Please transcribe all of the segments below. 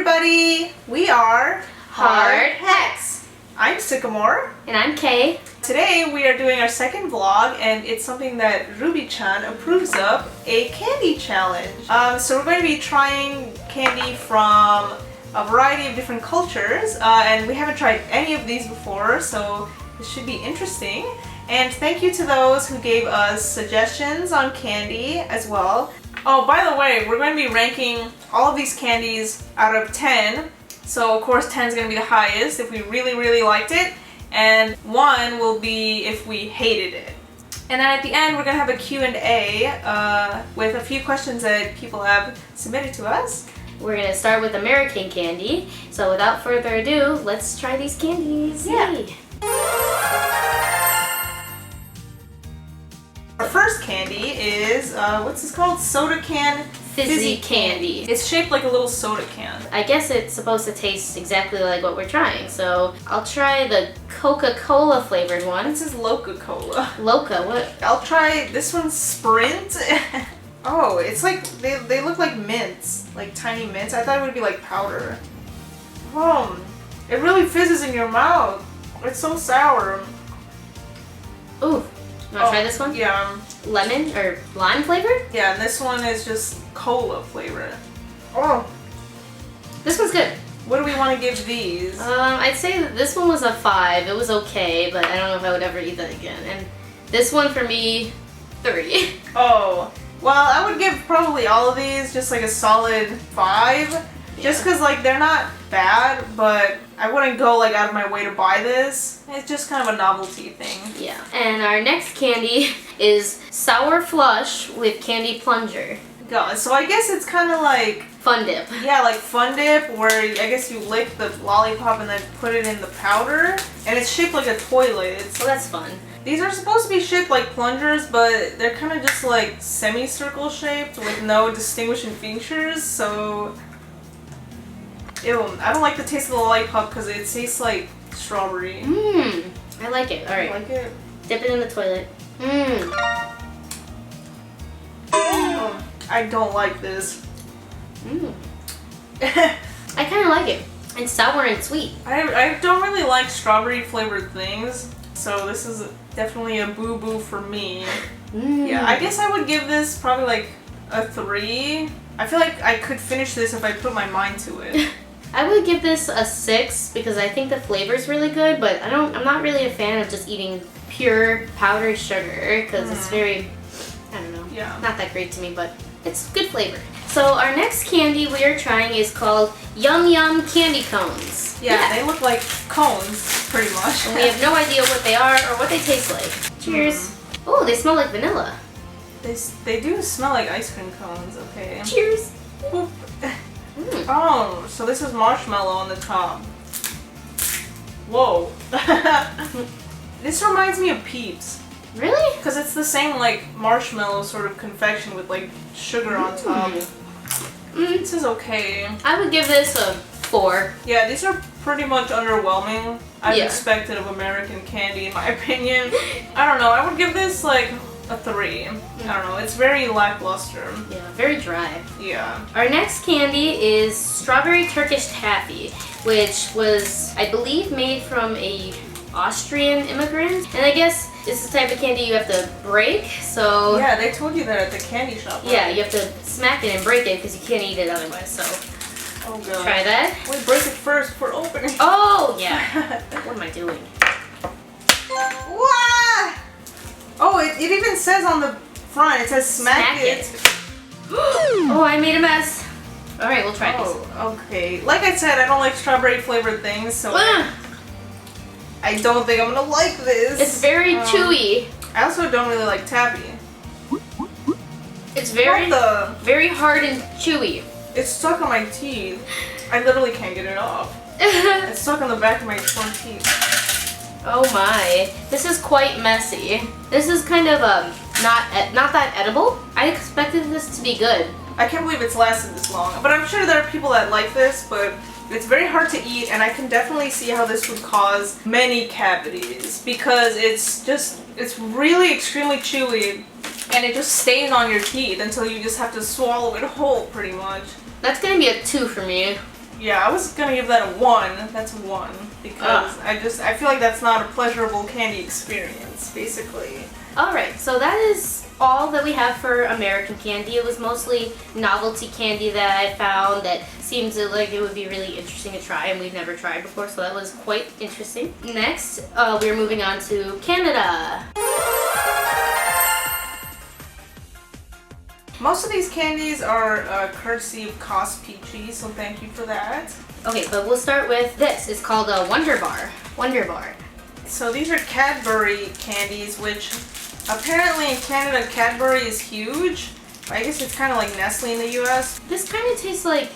everybody! We are HEX. I'm Sycamore. And I'm Kay. Today we are doing our second vlog and it's something that Ruby-chan approves of, a candy challenge. So we're going to be trying candy from a variety of different cultures and we haven't tried any of these before, so this should be interesting. And thank you to those who gave us suggestions on candy as well. Oh, by the way, we're going to be ranking all of these candies out of 10. So of course 10 is going to be the highest if we really liked it, and 1 will be if we hated it. And then at the end we're going to have a Q&A with a few questions that people have submitted to us. We're going to start with American candy. So without further ado, let's try these candies. Yeah. Yay. Our first candy is, what's this called? Soda can Fizzy candy. It's shaped like a little soda can. I guess it's supposed to taste exactly like what we're trying. So I'll try the Coca-Cola flavored one. This is Loca-Cola. Loca, what? I'll try this one's Sprint. Oh, it's like, they look like mints, like tiny mints. I thought it would be like powder. It really fizzes in your mouth. It's so sour. Ooh. You want to try this one? Yeah. Lemon or lime flavored? Yeah, and this one is just cola flavored. Oh. This one's good. What do we want to give these? I'd say that this one was a 5. It was okay, but I don't know if I would ever eat that again. And this one for me, 3. Oh. Well, I would give probably all of these just like a solid 5. Yeah. Just because like they're not bad, but I wouldn't go like out of my way to buy this. It's just kind of a novelty thing. Yeah. And our next candy is Sour Flush with Candy Plunger. God, so I guess it's kind of like Fun Dip. Yeah, like Fun Dip, where I guess you lick the lollipop and then put it in the powder, and it's shaped like a toilet. So that's fun. These are supposed to be shaped like plungers, but they're kind of just like semicircle shaped with no distinguishing features, so ew, I don't like the taste of the lollipop because it tastes like strawberry. Mmm, I like it. Alright. You like it? Dip it in the toilet. Mmm. Oh, I don't like this. Mmm. I kind of like it. It's sour and sweet. I don't really like strawberry flavored things, so this is definitely a boo-boo for me. Mm. Yeah, I guess I would give this probably like a 3. I feel like I could finish this if I put my mind to it. I would give this a 6 because I think the flavor's really good, but I'm not really a fan of just eating pure powdered sugar because it's very, I don't know, not that great to me, but it's good flavor. So our next candy we are trying is called Yum Yum Candy Cones. Yeah, they look like cones, pretty much. And we have no idea what they are or what they taste like. Cheers. Oh, they smell like vanilla. They do smell like ice cream cones, okay. Cheers. Boop. Oh, so this is marshmallow on the top. Whoa. This reminds me of Peeps. Really? Because it's the same like marshmallow sort of confection with like sugar on top. This is okay. I would give this a 4. Yeah, these are pretty much underwhelming. I've Yeah. expected of American candy in my opinion. I don't know, I would give this like a 3. I don't know, it's very lackluster. Yeah, very dry. Yeah. Our next candy is Strawberry Turkish Taffy, which was, I believe, made from a Austrian immigrant. And I guess this is the type of candy you have to break, so... Yeah, they told you that at the candy shop. Right? Yeah, you have to smack it and break it because you can't eat it otherwise, so... Oh god. Try that. Wait, break it first before opening. Oh, yeah. What am I doing? What? Oh, it even says on the front, it says smack it. Oh, I made a mess. Alright, we'll try this. Oh, okay. Like I said, I don't like strawberry flavored things, so I don't think I'm gonna like this. It's very chewy. I also don't really like taffy. It's very hard and chewy. It's stuck on my teeth. I literally can't get it off. It's stuck on the back of my front teeth. Oh my. This is quite messy. This is kind of not that edible. I expected this to be good. I can't believe it's lasted this long. But I'm sure there are people that like this, but it's very hard to eat, and I can definitely see how this would cause many cavities because it's really extremely chewy, and it just stays on your teeth until you just have to swallow it whole, pretty much. That's gonna be a 2 for me. Yeah, I was gonna give that a 1. That's a 1 because I feel like that's not a pleasurable candy experience, basically. Alright, so that is all that we have for American candy. It was mostly novelty candy that I found that seemed like it would be really interesting to try, and we've never tried before, so that was quite interesting. Next, we're moving on to Canada. Most of these candies are courtesy of Cosplay, so thank you for that. Okay, but we'll start with this. It's called a Wonder Bar. Wonder Bar. So these are Cadbury candies, which apparently in Canada Cadbury is huge. I guess it's kind of like Nestle in the US. This kind of tastes like,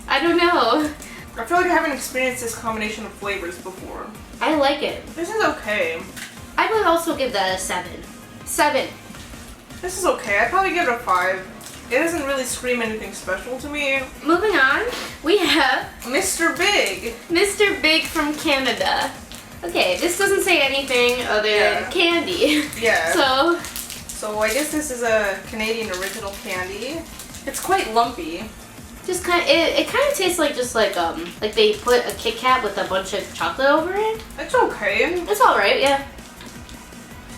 I don't know. I feel like I haven't experienced this combination of flavors before. I like it. This is okay. I would also give that a 7. 7. This is okay. I'd probably give it a 5. It doesn't really scream anything special to me. Moving on, we have Mr. Big. Mr. Big from Canada. Okay, this doesn't say anything other than candy. Yeah. So I guess this is a Canadian original candy. It's quite lumpy. Just kind of, it kind of tastes like like they put a Kit Kat with a bunch of chocolate over it. It's okay. It's all right, yeah.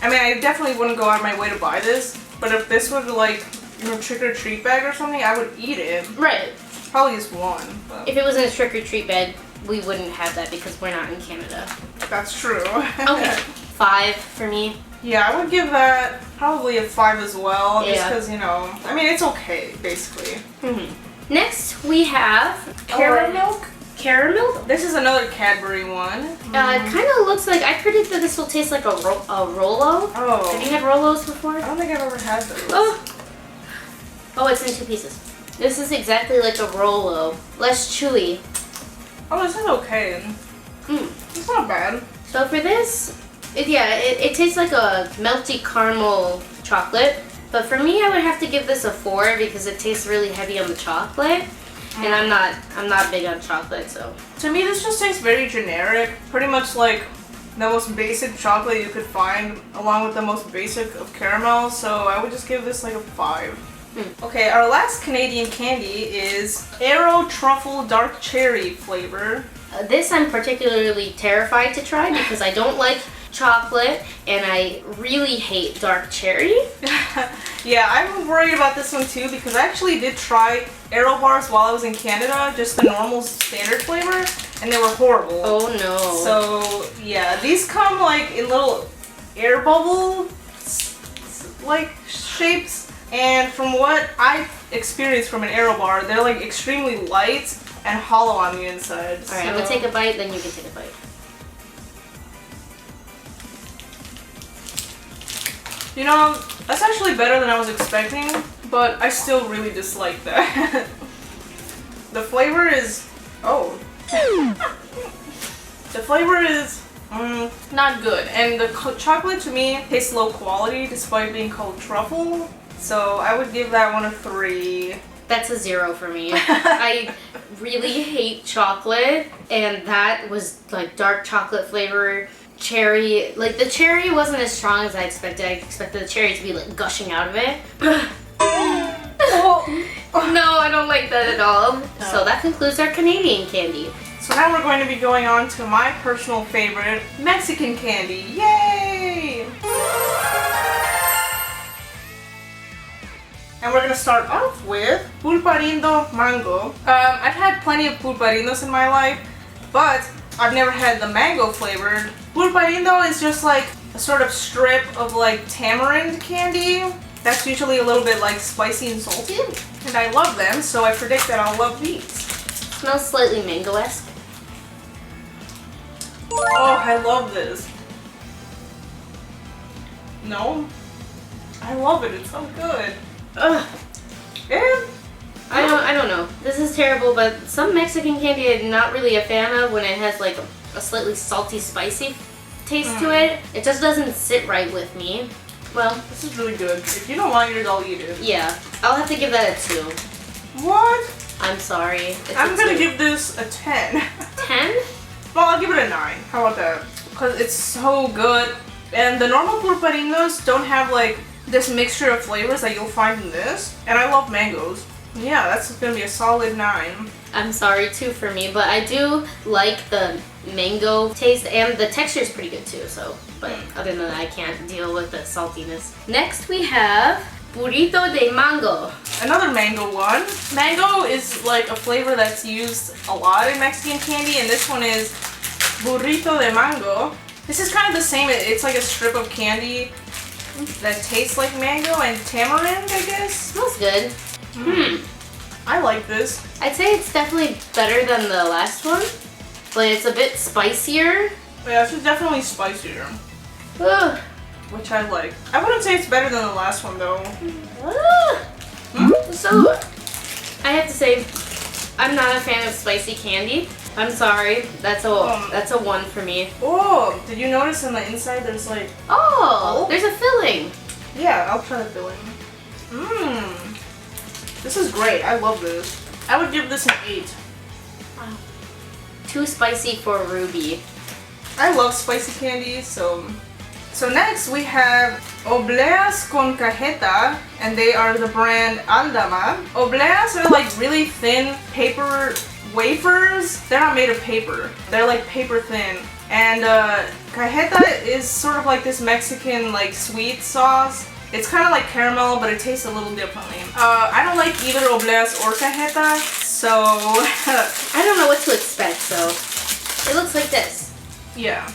I mean, I definitely wouldn't go out of my way to buy this, but if this was like, trick or treat bag or something, I would eat it. Right. Probably just 1. But. If it was in a trick or treat bag, we wouldn't have that because we're not in Canada. That's true. Okay. 5 for me. Yeah, I would give that probably a 5 as well, just because, I mean, it's okay, basically. Next, we have Caramel. Caramel? This is another Cadbury one. It kind of looks like, I predicted this will taste like a Rolo. Oh. Have you had Rolos before? I don't think I've ever had those. Oh, it's in 2 pieces. This is exactly like a Rolo. Less chewy. Oh, this is okay. It's not bad. So for this, it tastes like a melty caramel chocolate. But for me, I would have to give this a 4 because it tastes really heavy on the chocolate. And I'm not big on chocolate, so. To me, this just tastes very generic. Pretty much like the most basic chocolate you could find, along with the most basic of caramel. So I would just give this like a 5. Okay, our last Canadian candy is Aero Truffle Dark Cherry flavor. This I'm particularly terrified to try because I don't like chocolate and I really hate dark cherry. Yeah, I'm worried about this one too because I actually did try Aero bars while I was in Canada, just the normal standard flavor, and they were horrible. Oh no. So yeah, these come like in little air bubble like shapes. And from what I experienced from an Aero bar, they're like extremely light and hollow on the inside. Alright, I'm gonna take a bite, then you can take a bite. That's actually better than I was expecting, but I still really dislike that. The flavor is... The flavor is not good. And the chocolate to me tastes low quality despite being called truffle. So I would give that one a 3. That's a 0 for me. I really hate chocolate, and that was like dark chocolate flavor, cherry. Like the cherry wasn't as strong as I expected. I expected the cherry to be like gushing out of it. No, I don't like that at all. No. So that concludes our Canadian candy. So now we're going to be going on to my personal favorite, Mexican candy. Yay! And we're going to start off with Pulparindo Mango. I've had plenty of pulparindos in my life, but I've never had the mango flavored. Pulparindo is just like a sort of strip of like tamarind candy. That's usually a little bit like spicy and salty. And I love them, so I predict that I'll love these. Smells slightly mango-esque. Oh, I love this. No? I love it, it's so good. Ugh. Yeah. I don't know. This is terrible, but some Mexican candy I'm not really a fan of when it has like a slightly salty, spicy taste to it. It just doesn't sit right with me. Well, this is really good. If you don't like it, I'll eat it. Yeah, I'll have to give that a 2. What? I'm sorry. I'm gonna give this a 10. 10? Well, I'll give it a 9. How about that? Because it's so good. And the normal pulparinos don't have like this mixture of flavors that you'll find in this. And I love mangoes. Yeah, that's gonna be a solid 9. I'm sorry too for me, but I do like the mango taste and the texture is pretty good too. So, but other than that, I can't deal with the saltiness. Next we have burrito de mango. Another mango one. Mango is like a flavor that's used a lot in Mexican candy, and this one is burrito de mango. This is kind of the same. It's like a strip of candy that tastes like mango and tamarind, I guess. Smells good. I like this. I'd say it's definitely better than the last one, but it's a bit spicier. Yeah, this is definitely spicier. Ugh. Which I like. I wouldn't say it's better than the last one though. So, I have to say, I'm not a fan of spicy candy. I'm sorry. That's a 1 for me. Oh, did you notice on the inside there's like... Oh, there's a filling. Yeah, I'll try the filling. This is great. I love this. I would give this an 8. Wow. Too spicy for Ruby. I love spicy candy, so... So next we have obleas con cajeta, and they are the brand Aldama. Obleas are like really thin paper wafers. They're not made of paper. They're like paper thin. And cajeta is sort of like this Mexican like sweet sauce. It's kind of like caramel, but it tastes a little differently. I don't like either obleas or cajeta, so... I don't know what to expect, so... It looks like this. Yeah.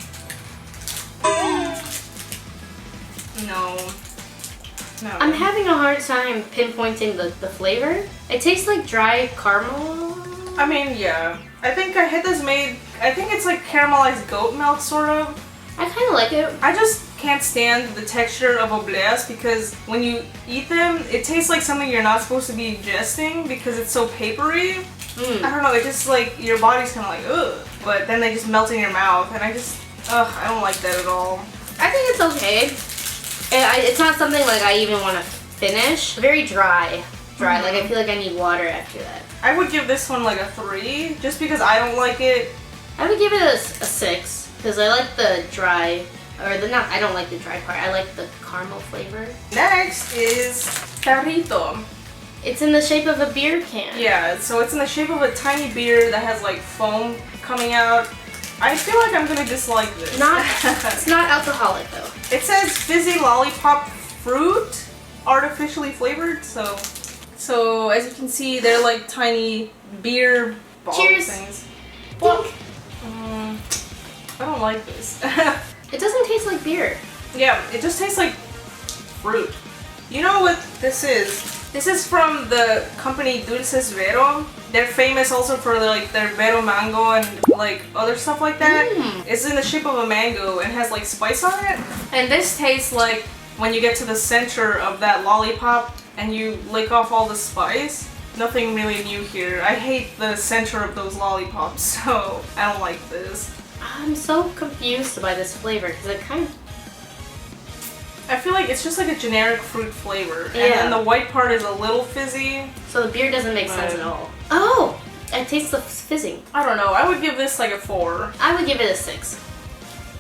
No. I'm having a hard time pinpointing the flavor. It tastes like dry caramel. I mean, yeah. I think cajeta's made... I think it's like caramelized goat milk, sort of. I kind of like it. I just can't stand the texture of obleas because when you eat them, it tastes like something you're not supposed to be ingesting because it's so papery. I don't know, it just like, your body's kind of like, ugh. But then they just melt in your mouth and I don't like that at all. I think it's okay. It's not something like I even want to finish. Very dry. Like I feel like I need water after that. I would give this one like a 3 just because I don't like it. I would give it a 6 because I like the dry, I don't like the dry part. I like the caramel flavor. Next is tarrito. It's in the shape of a beer can. Yeah, so it's in the shape of a tiny beer that has like foam coming out. I feel like I'm gonna dislike this. It's not alcoholic though. It says fizzy lollipop fruit, artificially flavored. So as you can see, they're like tiny beer ball things. Well, I don't like this. It doesn't taste like beer. Yeah, it just tastes like fruit. You know what this is? This is from the company Dulces Vero. They're famous also for like their Vero mango and like other stuff like that. It's in the shape of a mango and has like spice on it. And this tastes like when you get to the center of that lollipop and you lick off all the spice. Nothing really new here. I hate the center of those lollipops, so I don't like this. I'm so confused by this flavor because it kind of... I feel like it's just like a generic fruit flavor. Yeah. And then the white part is a little fizzy. So the beer doesn't make sense at all. Oh! It tastes the fizzing. I don't know. I would give this like a 4. I would give it a 6.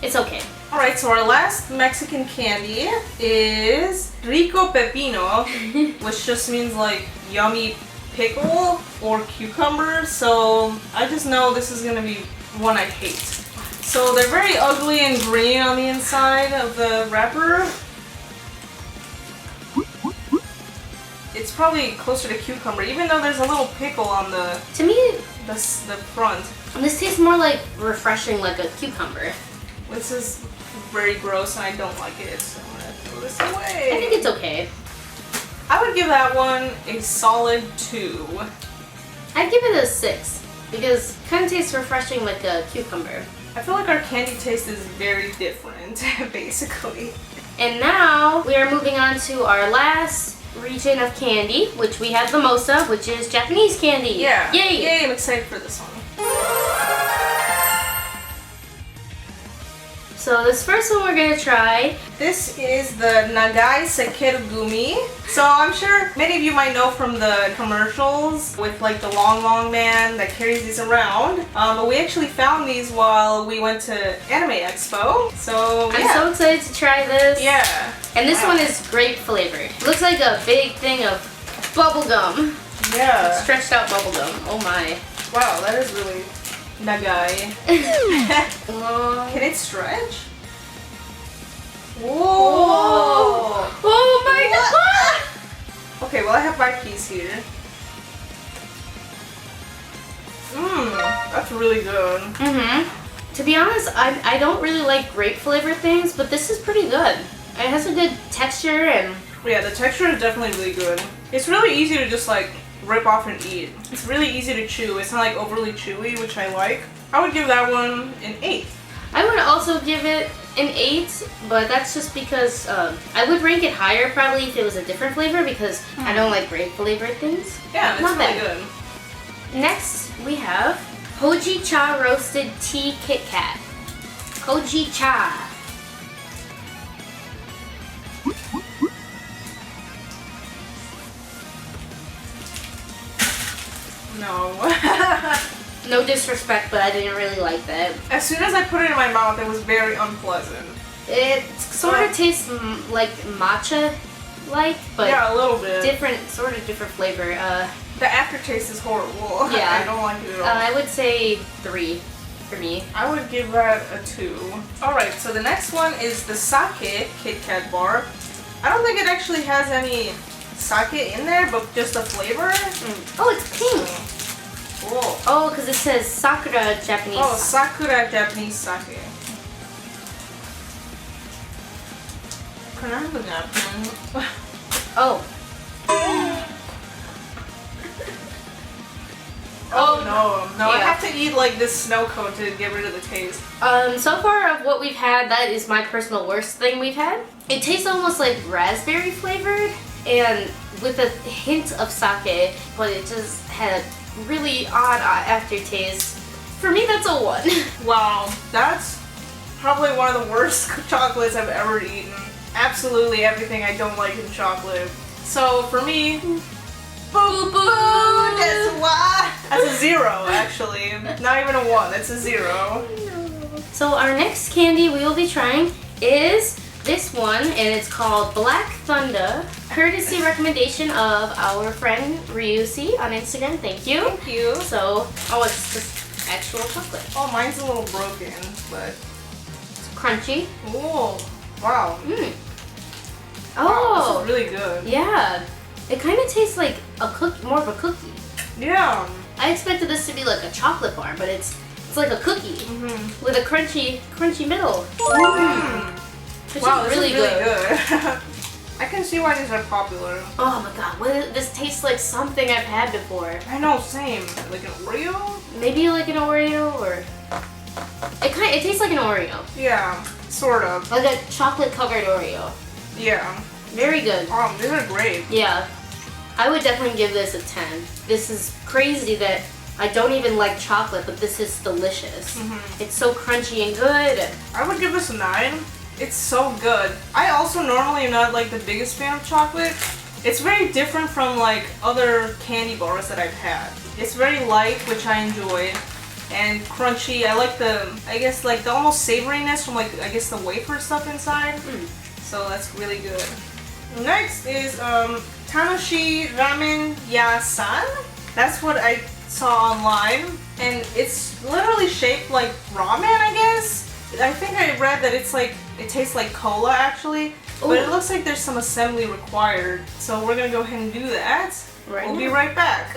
It's okay. Alright, so our last Mexican candy is Rico Pepino, which just means like yummy pickle or cucumber. So I just know this is going to be one I hate. So they're very ugly and green on the inside of the wrapper. It's probably closer to cucumber, even though there's a little pickle on the... To me, the front. This tastes more like refreshing, like a cucumber. This is very gross and I don't like it, so I'm gonna throw this away. I think it's okay. I would give that one a solid 2. I'd give it a 6 because it kind of tastes refreshing like a cucumber. I feel like our candy taste is very different, basically. And now we are moving on to our last region of candy, which we have the most of, which is Japanese candy. Yeah. Yay! Yay, I'm excited for this one. So this first one we're gonna try. This is the Nagai Sekeru Gumi. So I'm sure many of you might know from the commercials with like the long man that carries these around. But we actually found these while we went to Anime Expo. So yeah. I'm so excited to try this. Yeah. And this one is grape flavored. It looks like a big thing of bubble gum. Yeah. Stretched out bubble gum. Oh my. Wow, that is really nagai. Can it stretch? Whoa! Oh my god! Okay, well I have my piece here. That's really good. To be honest, I don't really like grape flavored things, but this is pretty good. It has a good texture and... Yeah, the texture is definitely really good. It's really easy to just like rip off and eat. It's really easy to chew. It's not like overly chewy, which I like. I would give that one an 8. I would also give it an 8, but that's just because I would rank it higher probably if it was a different flavor because I don't like grape flavored things. Yeah, it's not really bad. good. Next, we have Hoji Cha Roasted Tea Kit Kat. Hoji Cha. No. No disrespect, but I didn't really like that. As soon as I put it in my mouth, it was very unpleasant. It sort of tastes like matcha-like, but yeah, a little bit. Sort of different flavor. The aftertaste is horrible. Yeah. I don't like it at all. I would say 3 for me. I would give that a 2. Alright, so the next one is the sake Kit Kat bar. I don't think it actually has any sake in there, but just the flavor. Oh, it's pink. Cool. Oh, because it says Sakura Japanese. Oh, Sakura Japanese sake. Can I have a napkin? Oh. Oh no, I Yeah. have to eat like this snow cone to get rid of the taste. So far of what we've had, that is my personal worst thing we've had. It tastes almost like raspberry flavored and with a hint of sake, but it just had a really odd aftertaste. For me, that's a 1. Wow, that's probably one of the worst chocolates I've ever eaten. Absolutely everything I don't like in chocolate. So for me, boo boo, that's why. That's a 0 actually. Not even a 1, that's a 0. So our next candy we will be trying is this one, and it's called Black Thunder. Courtesy recommendation of our friend Ryusi on Instagram. Thank you. Thank you. So, oh, it's just actual chocolate. Oh, mine's a little broken, but It's crunchy. oh, wow. Oh, Wow, this is really good. yeah. It kind of tastes like more of a cookie. Yeah. I expected this to be like a chocolate bar, but it's like a cookie with a crunchy middle. Which Wow, is this really is really good. good. I can see why these are popular. Oh my god, this tastes like something I've had before. I know, same. Like an Oreo? Maybe like an Oreo, or it tastes like an Oreo, Yeah, sort of. like a chocolate covered Oreo. Yeah. Very good. These are great. Yeah, I would definitely give this a 10. This is crazy that I don't even like chocolate, but this is delicious. It's so crunchy and good. I would give this a 9. It's so good. I also normally am not like the biggest fan of chocolate. It's very different from like other candy bars that I've had. It's very light, which I enjoy, and crunchy. I like the almost savoriness from like, I guess the wafer stuff inside. So that's really good. Next is Tanoshi Ramen Ya-san. That's what I saw online, and it's literally shaped like ramen, I guess. I think I read that it tastes like cola actually, but it looks like there's some assembly required. So we're gonna go ahead and do that. We'll be right back.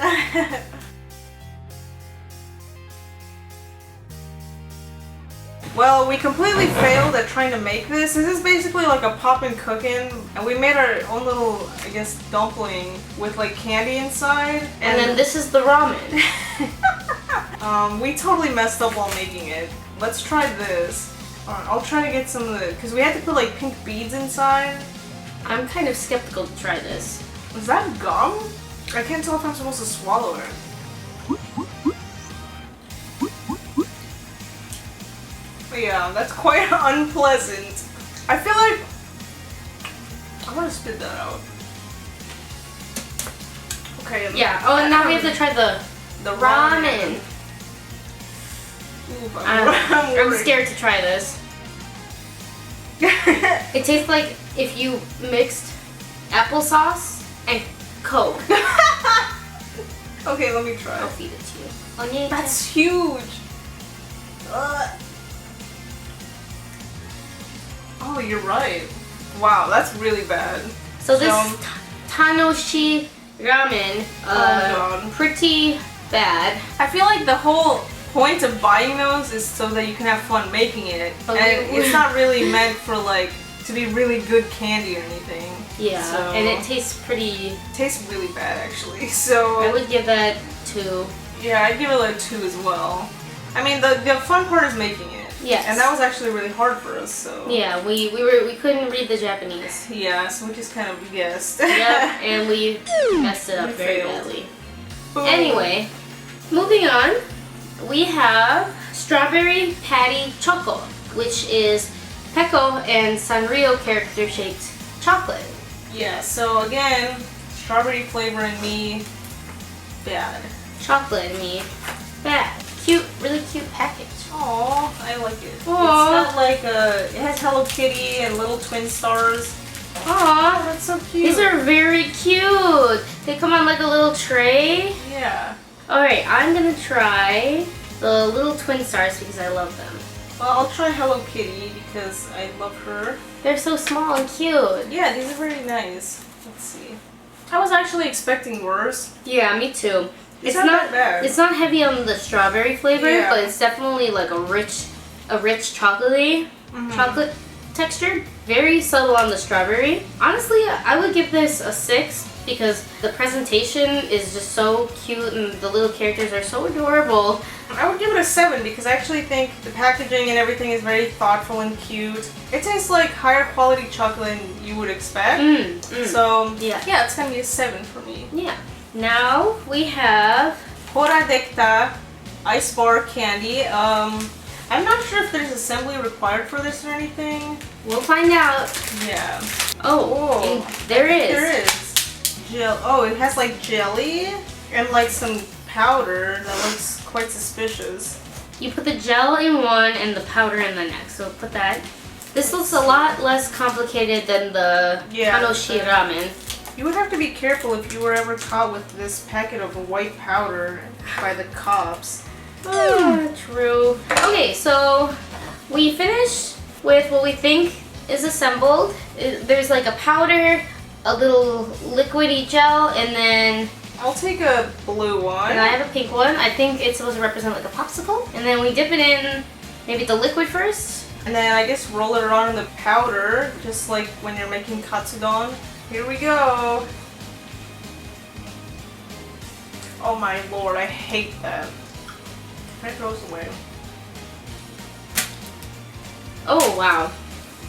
Well, we completely failed at trying to make this. This is basically like a poppin' cookin', and we made our own little, I guess, dumpling with like candy inside. And then this is the ramen. We totally messed up while making it. Let's try this. I'll try to get some of the, because we had to put like pink beads inside. I'm kind of skeptical to try this. Is that gum? I can't tell if I'm supposed to swallow it. Yeah, that's quite unpleasant. I feel like I want to spit that out. Okay. Yeah. Oh, and now we have to try the ramen. Ooh, I'm scared to try this. It tastes like if you mixed applesauce and Coke. Okay, let me try. I'll feed it to you. That's huge. Oh, you're right. Wow, that's really bad. So this Tanoshi ramen, pretty bad. I feel like the whole point of buying those is so that you can have fun making it, and it's not really meant for like to be really good candy or anything. Yeah, so, and it tastes really bad actually. So I would give that 2. Yeah, I'd give it a 2 as well. I mean, the fun part is making it. Yes. And that was actually really hard for us. So yeah, we couldn't read the Japanese. Yeah, so we just kind of guessed. Yep, and we messed it up very badly. Boom. Anyway, moving on. We have Strawberry Patty Choco, which is Peko and Sanrio character shaped chocolate. Yeah, so again, strawberry flavor in me, bad. Chocolate in me, bad. Cute, really cute package. Aww, I like it. Aww. It's got like it has Hello Kitty and little twin stars. Aww, that's so cute. These are very cute. They come on like a little tray. Yeah. Alright, I'm gonna try the little twin stars because I love them. Well, I'll try Hello Kitty because I love her. They're so small and cute. Yeah, these are very nice. Let's see. I was actually expecting worse. Yeah, me too. It's not that bad. It's not heavy on the strawberry flavor, but it's definitely like a rich chocolatey chocolate texture. Very subtle on the strawberry. Honestly, I would give this a 6 because the presentation is just so cute and the little characters are so adorable. I would give it a 7 because I actually think the packaging and everything is very thoughtful and cute. It tastes like higher quality chocolate than you would expect. So yeah, it's gonna be a 7 for me. Yeah. Now we have Hora Dekta Ice Bar Candy. I'm not sure if there's assembly required for this or anything. We'll find out. Yeah. Oh, there is. There is. Oh, it has like jelly and like some powder that looks quite suspicious. You put the gel in one and the powder in the next. So put that. This looks a lot less complicated than the Tanoshi ramen. You would have to be careful if you were ever caught with this packet of white powder by the cops. True. Okay, so we finished with what we think is assembled. There's like a powder, a little liquidy gel, and then I'll take a blue one. And I have a pink one. I think it's supposed to represent like a popsicle. And then we dip it in maybe the liquid first. And then I guess roll it around in the powder, just like when you're making katsudon. Here we go. Oh my lord, I hate that. It goes away. Oh wow.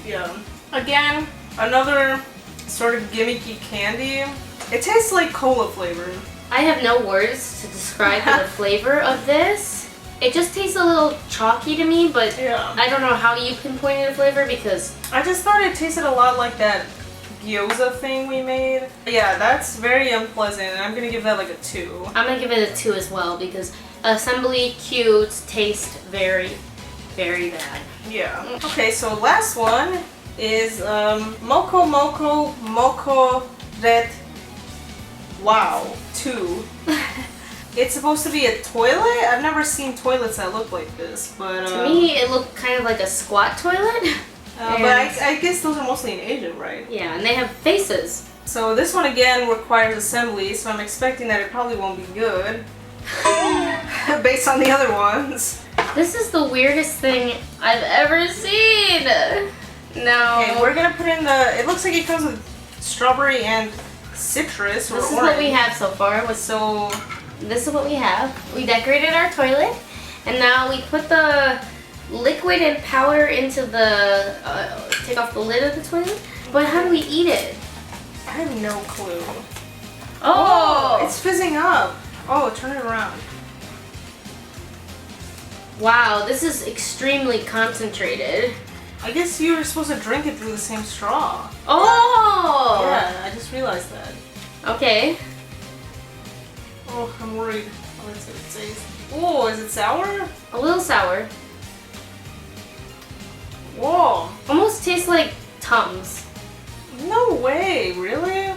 Yeah. Again, another sort of gimmicky candy. It tastes like cola flavor. I have no words to describe the flavor of this. It just tastes a little chalky to me, but I don't know how you pinpointed the flavor because I just thought it tasted a lot like that gyoza thing we made. Yeah, that's very unpleasant, and I'm gonna give that like a 2. I'm gonna give it a 2 as well because assembly cute, taste very, very bad. Yeah. Okay, so last one is Moko Moko Moko Red Wow 2. It's supposed to be a toilet? I've never seen toilets that look like this, but to me it looked kind of like a squat toilet. But I guess those are mostly in Asia, right? Yeah, and they have faces. So this one again requires assembly, so I'm expecting that it probably won't be good. Based on the other ones. This is the weirdest thing I've ever seen. No. Okay, we're gonna put in the, it looks like it comes with strawberry and citrus or This is orange. what we have so far. So this is what we have. We decorated our toilet, and now we put the liquid and powder into the, take off the lid of the toilet. But how do we eat it? I have no clue. Oh! It's fizzing up. Oh, turn it around. Wow, this is extremely concentrated. I guess you were supposed to drink it through the same straw. Oh! Yeah, I just realized that. Okay. Oh, I'm worried. Let's see what it says. Oh, is it sour? A little sour. Whoa. Almost tastes like Tums. No way, really?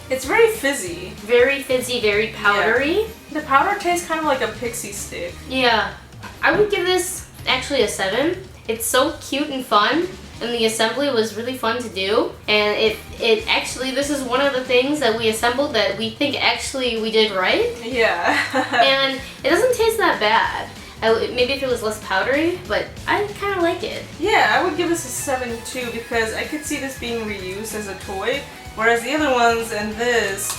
It's very fizzy. Very fizzy, very powdery. Yeah. The powder tastes kind of like a pixie stick. Yeah. I would give this actually a 7. It's so cute and fun. And the assembly was really fun to do, and it actually, this is one of the things that we assembled that we think actually we did right. Yeah. And it doesn't taste that bad. Maybe if it was less powdery, but I kind of like it. Yeah, I would give this a 7 too, because I could see this being reused as a toy, whereas the other ones and this,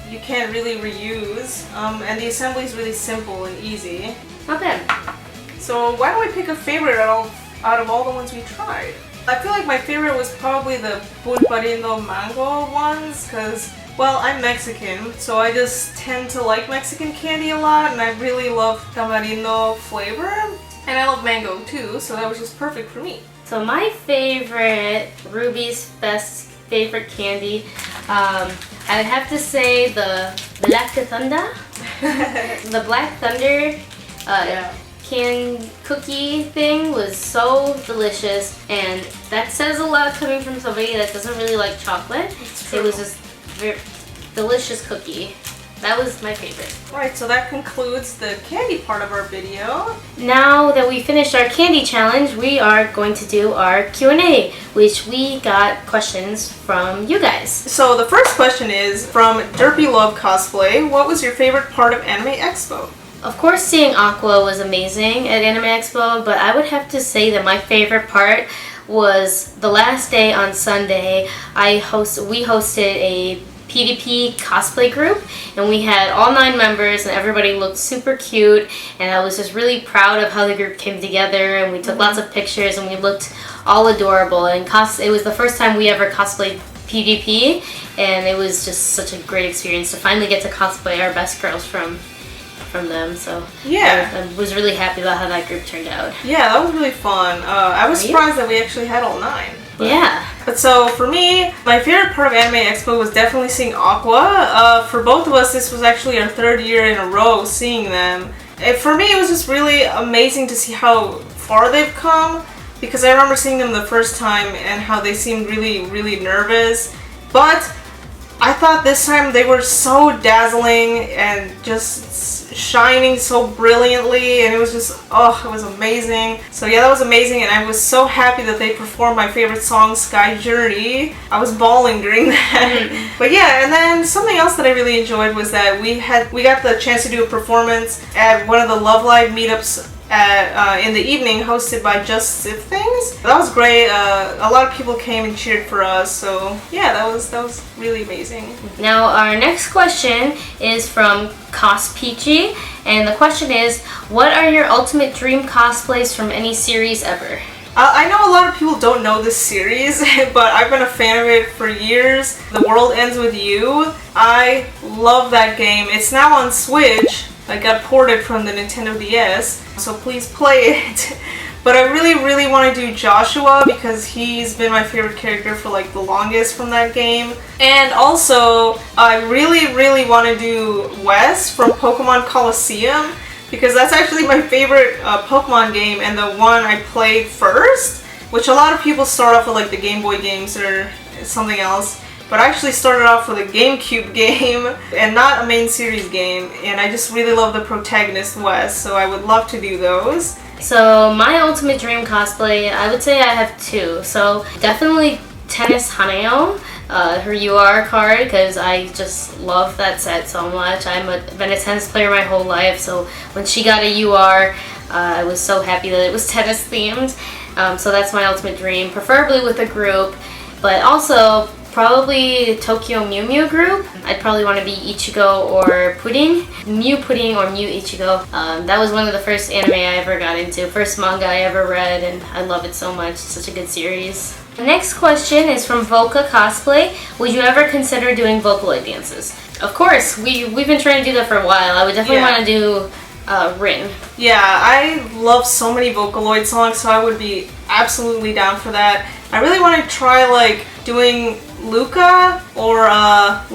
you can't really reuse, and the assembly is really simple and easy. Not bad. So why don't we pick a favorite out of all the ones we tried? I feel like my favorite was probably the pulparino mango ones, because, well, I'm Mexican, so I just tend to like Mexican candy a lot, and I really love tamarindo flavor, and I love mango too, so that was just perfect for me. So my favorite, Ruby's best favorite candy, I would have to say the Black Thunder. The Black Thunder can cookie thing was so delicious, and that says a lot coming from somebody that doesn't really like chocolate. It was just very delicious cookie. That was my favorite. Right, so that concludes the candy part of our video. Now that we finished our candy challenge, we are going to do our Q&A, which we got questions from you guys. So the first question is from Derpy Love Cosplay. What was your favorite part of Anime Expo? Of course, seeing Aqua was amazing at Anime Expo, but I would have to say that my favorite part was the last day on Sunday. We hosted a PvP cosplay group, and we had all 9 members, and everybody looked super cute, and I was just really proud of how the group came together, and we took lots of pictures, and we looked all adorable, and it was the first time we ever cosplayed PvP, and it was just such a great experience to finally get to cosplay our best girls from them, so yeah, I was really happy about how that group turned out. Yeah, that was really fun. I was surprised that we actually had all 9. Yeah. But so for me, my favorite part of Anime Expo was definitely seeing Aqua. For both of us, this was actually our 3rd year in a row seeing them. For me, it was just really amazing to see how far they've come, because I remember seeing them the first time and how they seemed really, really nervous. But I thought this time they were so dazzling and just shining so brilliantly, and it was just, it was amazing. So yeah, that was amazing, and I was so happy that they performed my favorite song, Sky Journey. I was bawling during that. But yeah, and then something else that I really enjoyed was that we got the chance to do a performance at one of the Love Live meetups in the evening, hosted by Just Sip Things. That was great. A lot of people came and cheered for us, so yeah, that was really amazing. Now our next question is from Cos Peachy, and the question is, what are your ultimate dream cosplays from any series ever? I know a lot of people don't know this series, but I've been a fan of it for years. The World Ends With You. I love that game. It's now on Switch. I got ported from the Nintendo DS, so please play it. But I really, really want to do Joshua, because he's been my favorite character for like the longest from that game. And also, I really, really want to do Wes from Pokemon Colosseum, because that's actually my favorite Pokemon game, and the one I played first, which a lot of people start off with like the Game Boy games or something else. But I actually started off with a GameCube game and not a main series game, and I just really love the protagonist Wes, so I would love to do those. So my ultimate dream cosplay, I would say I have 2. So definitely Tennis Haneo, her UR card, because I just love that set so much. I've been a tennis player my whole life, so when she got a UR, I was so happy that it was tennis themed. So that's my ultimate dream, preferably with a group, but also probably Tokyo Mew Mew group. I'd probably want to be Ichigo or Pudding. Mew Pudding or Mew Ichigo. That was one of the first anime I ever got into, first manga I ever read, and I love it so much. It's such a good series. The next question is from Voka Cosplay. Would you ever consider doing Vocaloid dances? Of course, we've been trying to do that for a while. I would definitely want to do Rin. Yeah, I love so many Vocaloid songs, so I would be absolutely down for that. I really want to try like doing Luca or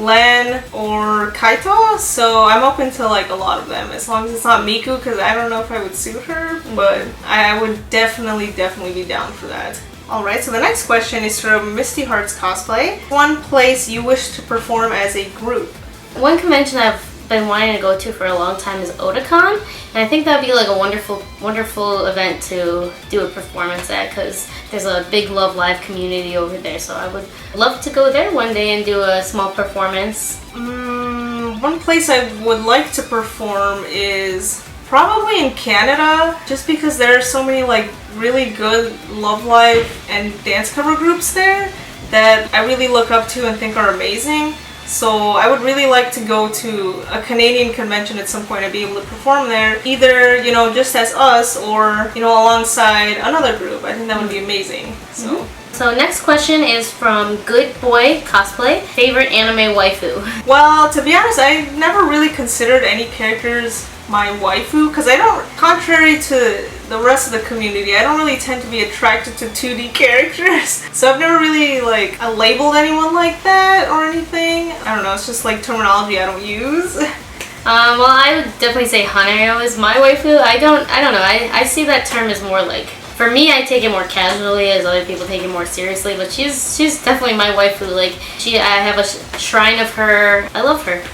Len or Kaito, so I'm open to like a lot of them, as long as it's not Miku, because I don't know if I would suit her, but I would definitely be down for that. Alright, so the next question is from Misty Hearts Cosplay. One place you wish to perform as a group? One convention I've been wanting to go to for a long time is Otakon, and I think that'd be like a wonderful event to do a performance at, because there's a big Love Live community over there, so I would love to go there one day and do a small performance. One place I would like to perform is probably in Canada, just because there are so many like really good Love Live and dance cover groups there that I really look up to and think are amazing. So I would really like to go to a Canadian convention at some point and be able to perform there, either, you know, just as us or, you know, alongside another group. I think that would be amazing. So next question is from Good Boy Cosplay. Favorite anime waifu? Well, to be honest, I never really considered any characters my waifu, because I don't, contrary to the rest of the community, I don't really tend to be attracted to 2D characters. So I've never really like labeled anyone like that or anything. I don't know, it's just like terminology I don't use. Well, I would definitely say Hanayō is my waifu. I don't know, I see that term as more like, for me, I take it more casually, as other people take it more seriously, but she's definitely my waifu. Like, I have a shrine of her. I love her.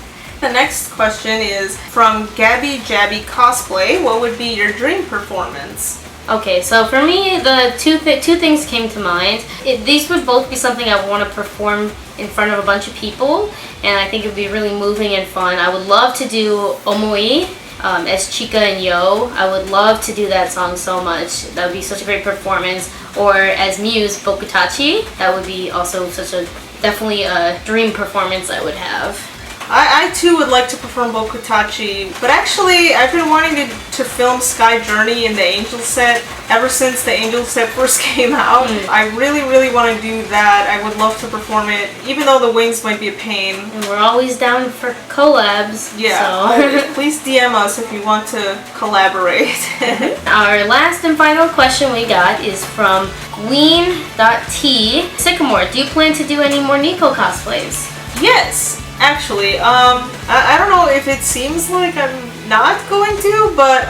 The next question is from Gabby Jabby Cosplay. What would be your dream performance? Okay, so for me, the two things came to mind. These would both be something I want to perform in front of a bunch of people, and I think it would be really moving and fun. I would love to do Omoi as Chika and Yo. I would love to do that song so much. That would be such a great performance. Or as Muse, Bokutachi. That would be also definitely a dream performance I would have. I too would like to perform Bokutachi, but actually I've been wanting to film Sky Journey in the Angel set ever since the Angel set first came out. I really want to do that. I would love to perform it, even though the wings might be a pain. And we're always down for collabs. Yeah, so. Please DM us if you want to collaborate. Our last and final question we got is from Gween.T. Sycamore, do you plan to do any more Nico cosplays? Yes. Actually, I don't know if it seems like I'm not going to, but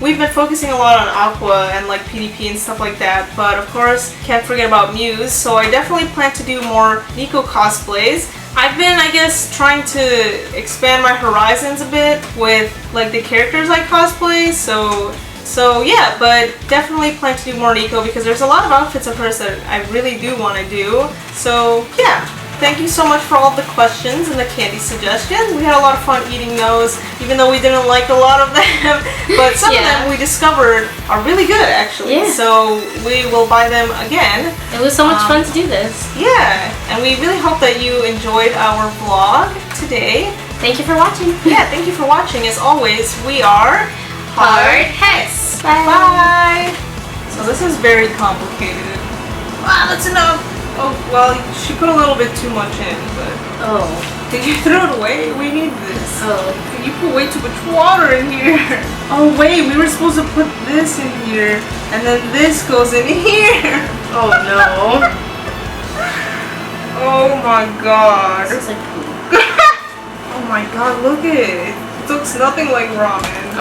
we've been focusing a lot on Aqua and like PDP and stuff like that, but of course can't forget about Muse, so I definitely plan to do more Nico cosplays. I've been, I guess, trying to expand my horizons a bit with like the characters I cosplay, so yeah, but definitely plan to do more Nico because there's a lot of outfits of hers that I really do want to do, so yeah. Thank you so much for all the questions and the candy suggestions. We had a lot of fun eating those, even though we didn't like a lot of them. But some of them we discovered are really good, actually. Yeah. So we will buy them again. It was so much fun to do this. Yeah, and we really hope that you enjoyed our vlog today. Thank you for watching. Yeah, thank you for watching. As always, we are HEX. Bye. Bye. So this is very complicated. Wow, that's enough. Oh, well, she put a little bit too much in, but... Oh. Did you throw it away? We need this. Oh. You put way too much water in here. Oh, wait, we were supposed to put this in here, and then this goes in here. Oh, no. Oh, my God. This is like poop. Oh, my God, look at it. It looks nothing like ramen.